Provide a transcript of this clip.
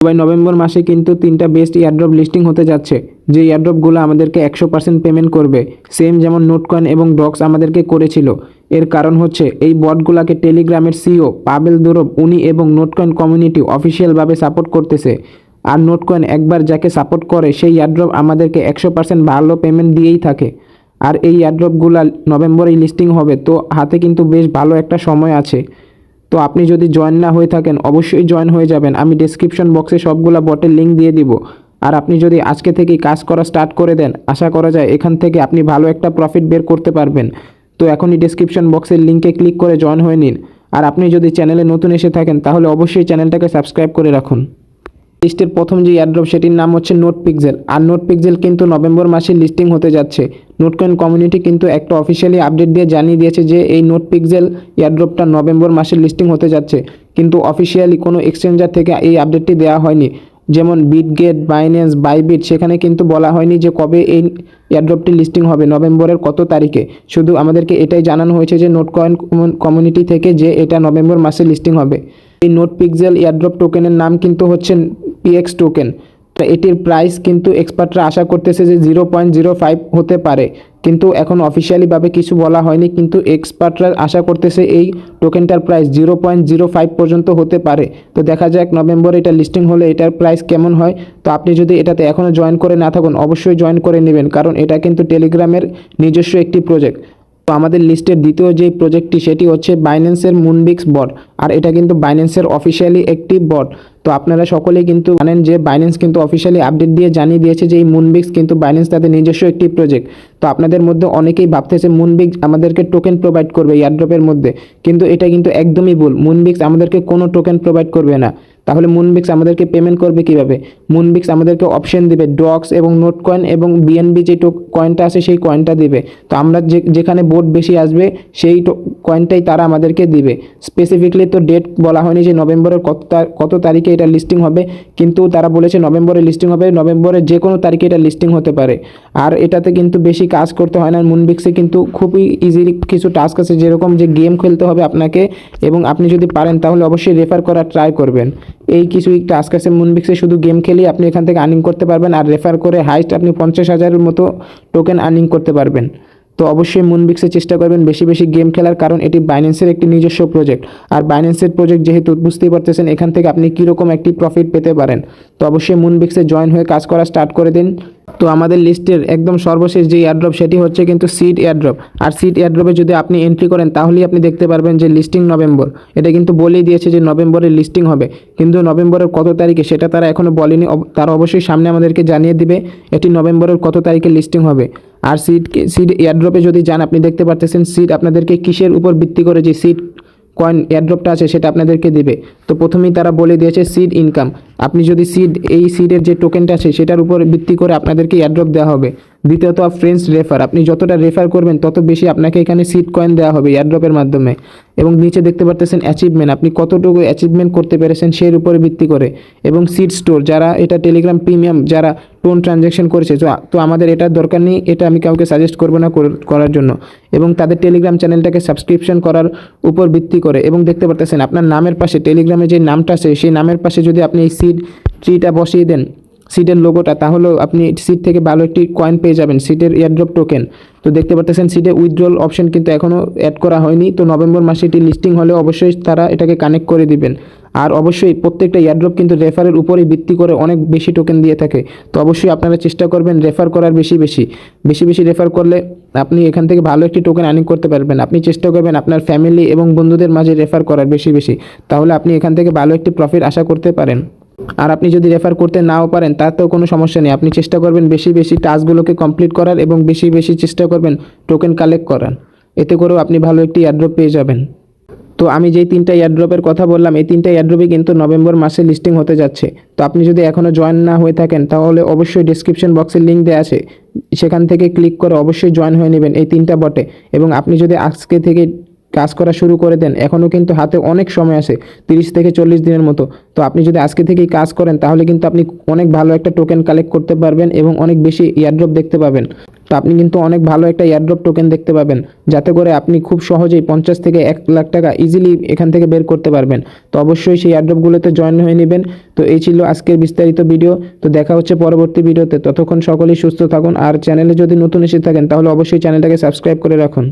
ভাই নভেম্বর মাসে কিন্তু 3টা বেস্ট এয়ারড্রপ লিস্টিং হতে যাচ্ছে, যে এয়ারড্রপগুলো আমাদেরকে 100% পেমেন্ট করবে, সেম যেমন নোটকয়েন এবং ডক্স আমাদেরকে করেছিল। এর কারণ হচ্ছে এই বটগুলোকে টেলিগ্রামের সিও পাবেল দুরব উনি এবং নোটকয়েন কমিউনিটি অফিসিয়ালভাবে সাপোর্ট করতেছে। আর নোটকয়েন একবার যাকে সাপোর্ট করে সেই এয়ারড্রপ আমাদেরকে 100% ভালো পেমেন্ট দিয়েই থাকে। আর এই এয়ারড্রপগুলো নভেম্বরেই লিস্টিং হবে, তো হাতে কিন্তু বেশ ভালো একটা সময় আছে। তো আপনি যদি জয়েন না হয়ে থাকেন অবশ্যই জয়েন হয়ে যাবেন। আমি ডেসক্রিপশন বক্সে সবগুলা বটের লিঙ্ক দিয়ে দিব। আর আপনি যদি আজকে থেকেই কাজ করা স্টার্ট করে দেন, আশা করা যায় এখান থেকে আপনি ভালো একটা প্রফিট বের করতে পারবেন। তো এখনই ডেসক্রিপশন বক্সের লিঙ্কে ক্লিক করে জয়েন হয়ে নিন। আর আপনি যদি চ্যানেলে নতুন এসে থাকেন তাহলে অবশ্যই চ্যানেলটাকে সাবস্ক্রাইব করে রাখুন। লিস্টের প্রথম যে এয়ারড্রপ সেটির নাম হচ্ছে নোট পিক্সেল। আর নোট পিক্সেল কিন্তু নভেম্বর মাসে লিস্টিং হতে যাচ্ছে। নোটকয়েন কমিউনিটি কিন্তু একটা অফিসিয়ালি আপডেট দিয়ে জানিয়ে দিয়েছে যে এই নোট পিক্সেল এয়ারড্রপটা নভেম্বর মাসে লিস্টিং হতে যাচ্ছে, কিন্তু অফিসিয়ালি কোনো এক্সচেঞ্জার থেকে এই আপডেটটি দেওয়া হয়নি। যেমন বিটগেট, বাইন্যান্স, বাইবিট, সেখানে কিন্তু বলা হয়নি যে কবে এই এয়ারড্রপটি লিস্টিং হবে, নভেম্বরের কত তারিখে। শুধু আমাদেরকে এটাই জানানো হয়েছে যে নোটকয়েন কমিউনিটি থেকে যে এটা নভেম্বর মাসে লিস্টিং হবে। এই নোট পিক্সেল এয়ারড্রপ টোকেনের নাম কিন্তু হচ্ছে পিএক্স টোকেন। তো এটির প্রাইস কিন্তু এক্সপার্টরা আশা করতেছে যে 0.05 হতে পারে, কিন্তু এখন অফিসিয়ালিভাবে কিছু বলা হয়নি। কিন্তু এক্সপার্টরা আশা করতেছে এই টোকেনটার প্রাইস 0.05 পর্যন্ত হতে পারে। তো দেখা যাক নভেম্বরে এটা লিস্টিং হলে এটার প্রাইস কেমন হয়। তো আপনি যদি এটাতে এখনও জয়েন করে না থাকুন অবশ্যই জয়েন করে নেবেন, কারণ এটা কিন্তু টেলিগ্রামের নিজস্ব একটি প্রজেক্ট। তো আমাদের লিস্টের দ্বিতীয় যে প্রজেক্টটি সেটি হচ্ছে বাইন্যান্সের মুনবিক্স বট। আর এটা কিন্তু বাইন্যান্সের অফিসিয়ালি একটি বট। তো আপনারা সকলেই কিন্তু জানেন যে বাইন্যান্স কিন্তু অফিসিয়ালি আপডেট দিয়ে জানিয়ে দিয়েছে যে এই মুনবিক্স কিন্তু বাইন্যান্স তাদের নিজস্ব একটি প্রজেক্ট। তো আপনাদের মধ্যে অনেকেই ভাবতেছে মুনবিক্স আমাদেরকে টোকেন প্রোভাইড করবে এয়ারড্রপের মধ্যে, কিন্তু এটা কিন্তু একদমই ভুল। মুনবিক্স আমাদেরকে কোনো টোকেন প্রোভাইড করবে না। তাহলে মুনবিক্স আমাদেরকে পেমেন্ট করবে কিভাবে? মুনবিক্স আমাদেরকে অপশন দিবে ডক্স এবং নোটকয়েন এবং বিএনবি যে কয়েনটা আছে সেই কয়েনটা দিবে। তো আমরা যেখানে বোট বেশি আসবে সেই কয়েনটাই তারা আমাদেরকে দিবে। স্পেসিফিকলি তো ডেট বলা হয়নি যে নভেম্বরের কত তারিখে এটা লিস্টিং হবে, কিন্তু তারা বলেছে নভেম্বরে লিস্টিং হবে। নভেম্বরের যে কোনো তারিখে এটা লিস্টিং হতে পারে। আর এটাতে কিন্তু বেশি কাজ করতে হয় না। মুনবিক্সে কিন্তু খুবই ইজিলি কিছু টাস্ক আছে, যেরকম যে গেম খেলতে হবে আপনাকে, এবং আপনি যদি পারেন তাহলে অবশ্যই রেফার করার ট্রাই করবেন। এই কিছু টাস্ক আছে মুনবিক্সে, শুধু গেম খেলেই আপনি এখান থেকে আর্নিং করতে পারবেন। আর রেফার করে হাইস্ট আপনি 50,000-এর মতো টোকেন আর্নিং করতে পারবেন। তো অবশ্যই মুনবিক্সে চেষ্টা করবেন বেশি বেশি গেম খেলার, কারণ এটি বাইন্যান্সের একটি নিজস্ব প্রজেক্ট। আর বাইন্যান্সের প্রজেক্ট যেহেতু বুঝতেই পারতেছেন এখান থেকে আপনি কীরকম একটি প্রফিট পেতে পারেন। তো অবশ্যই মুনবিক্সে জয়েন হয়ে কাজ করা স্টার্ট করে দিন। তো আমাদের লিস্টের একদম সর্বশেষ যে এয়ারড্রপ সেটি হচ্ছে কিন্তু সিড এয়ারড্রপ। আর সিড এয়ারড্রপে যদি আপনি এন্ট্রি করেন তাহলেই আপনি দেখতে পারবেন যে লিস্টিং নভেম্বর। এটা কিন্তু বলেই দিয়েছে যে নভেম্বরে লিস্টিং হবে, কিন্তু নভেম্বরের কত তারিখে সেটা তারা এখনও বলেনি। তারা অবশ্যই সামনে আমাদেরকে জানিয়ে দিবে এটি নভেম্বরের কত তারিখে লিস্টিং হবে। আর সিড এয়ারড্রপে যদি যান আপনি দেখতে পারতেছেন সিড আপনাদেরকে কিসের উপর ভিত্তি করে যে সিড কয়েন এয়ারড্রপটা আছে সেটা আপনাদেরকে দিবে। তো প্রথমেই তারা বলে দিয়েছে সিড ইনকাম। আপনি যদি এই সিডের যে টোকেনটা আছে সেটার উপর ভিত্তি করে আপনাদেরকে এয়ারড্রপ দেওয়া হবে। দ্বিতীয়ত ফ্রেন্ডস রেফার, আপনি যতটা রেফার করবেন তত বেশি আপনাকে এখানে সিড কয়েন দেওয়া হবে এয়ারড্রপের মাধ্যমে। এবং নিচে দেখতে পারতেছেন অ্যাচিভমেন্ট, আপনি কতটুকু অ্যাচিভমেন্ট করতে পেরেছেন সেই উপরে ভিত্তি করে। এবং সিড স্টোর, যারা এটা টেলিগ্রাম প্রিমিয়াম যারা টোন ট্রানজ্যাকশন করেছে, তো আমাদের এটার দরকার নেই, এটা আমি কাউকে সাজেস্ট করবো না করার জন্য। এবং তাদের টেলিগ্রাম চ্যানেলটাকে সাবস্ক্রিপশন করার উপর ভিত্তি করে। এবং দেখতে পারতেছেন আপনার নামের পাশে টেলিগ্রামে যে নামটা আছে সেই নামের পাশে যদি আপনি এই সিড ট্রিটা বসিয়ে দেন, সিডের লোগোটা, তাহলেও আপনি সিড থেকে ভালো একটি কয়েন পেয়ে যাবেন, সিডের এয়ারড্রপ টোকেন। তো দেখতে পারতেছেন সিডে উইথড্রল অপশন কিন্তু এখনও অ্যাড করা হয়নি। তো নভেম্বর মাসে এটি লিস্টিং হলে অবশ্যই তারা এটাকে কানেক্ট করে দিবেন। আর অবশ্যই প্রত্যেকটা এয়ারড্রপ কিন্তু রেফারের উপরেই ভিত্তি করে অনেক বেশি টোকেন দিয়ে থাকে। তো অবশ্যই আপনারা চেষ্টা করবেন রেফার করার বেশি বেশি রেফার করলে আপনি এখান থেকে ভালো একটি টোকেন আর্নিং করতে পারবেন। আপনি চেষ্টা করবেন আপনার ফ্যামিলি এবং বন্ধুদের মাঝে রেফার করার বেশি, তাহলে আপনি এখান থেকে ভালো একটি প্রফিট আশা করতে পারেন। আর আপনি যদি রেফার করতে নাও পারেন তাতেও কোনো সমস্যা নেই, আপনি চেষ্টা করবেন বেশি টাস্কগুলোকে কমপ্লিট করার এবং বেশি চেষ্টা করবেন টোকেন কালেক্ট করার। এতে করেও আপনি ভালো একটি এয়ারড্রপ পেয়ে যাবেন। তো আমি যেই 3টা এয়ারড্রপের কথা বললাম এই 3টা এয়ারড্রপই কিন্তু নভেম্বর মাসে লিস্টিং হতে যাচ্ছে। তো আপনি যদি এখনও জয়েন না হয়ে থাকেন তাহলে অবশ্যই ডেসক্রিপশন বক্সে লিঙ্ক দেওয়া আছে, সেখান থেকে ক্লিক করে অবশ্যই জয়েন হয়ে নেবেন এই 3টা বটে। এবং আপনি যদি আজকে থেকে কাজ করা শুরু করে দেন, এখনও কিন্তু হাতে অনেক সময় আছে, 30 থেকে 40 দিনের মতো। তো আপনি যদি আজকে থেকেই কাজ করেন তাহলে কিন্তু আপনি অনেক ভালো একটা টোকেন কালেক্ট করতে পারবেন এবং অনেক বেশি এয়ারড্রপ দেখতে পাবেন। তো আপনি কিন্তু অনেক ভালো একটা এয়ারড্রপ টোকেন দেখতে পাবেন, যাতে করে আপনি খুব সহজেই 50 থেকে 1 লাখ টাকা ইজিলি এখান থেকে বের করতে পারবেন। তো অবশ্যই সেই এয়ারড্রপগুলোতে জয়েন হয়ে নেবেন। তো এই ছিল আজকের বিস্তারিত ভিডিও। তো দেখা হচ্ছে পরবর্তী ভিডিওতে। ততক্ষণ সকলেই সুস্থ থাকুন, আর চ্যানেলে যদি নতুন এসে থাকেন তাহলে অবশ্যই চ্যানেলটাকে সাবস্ক্রাইব করে রাখুন।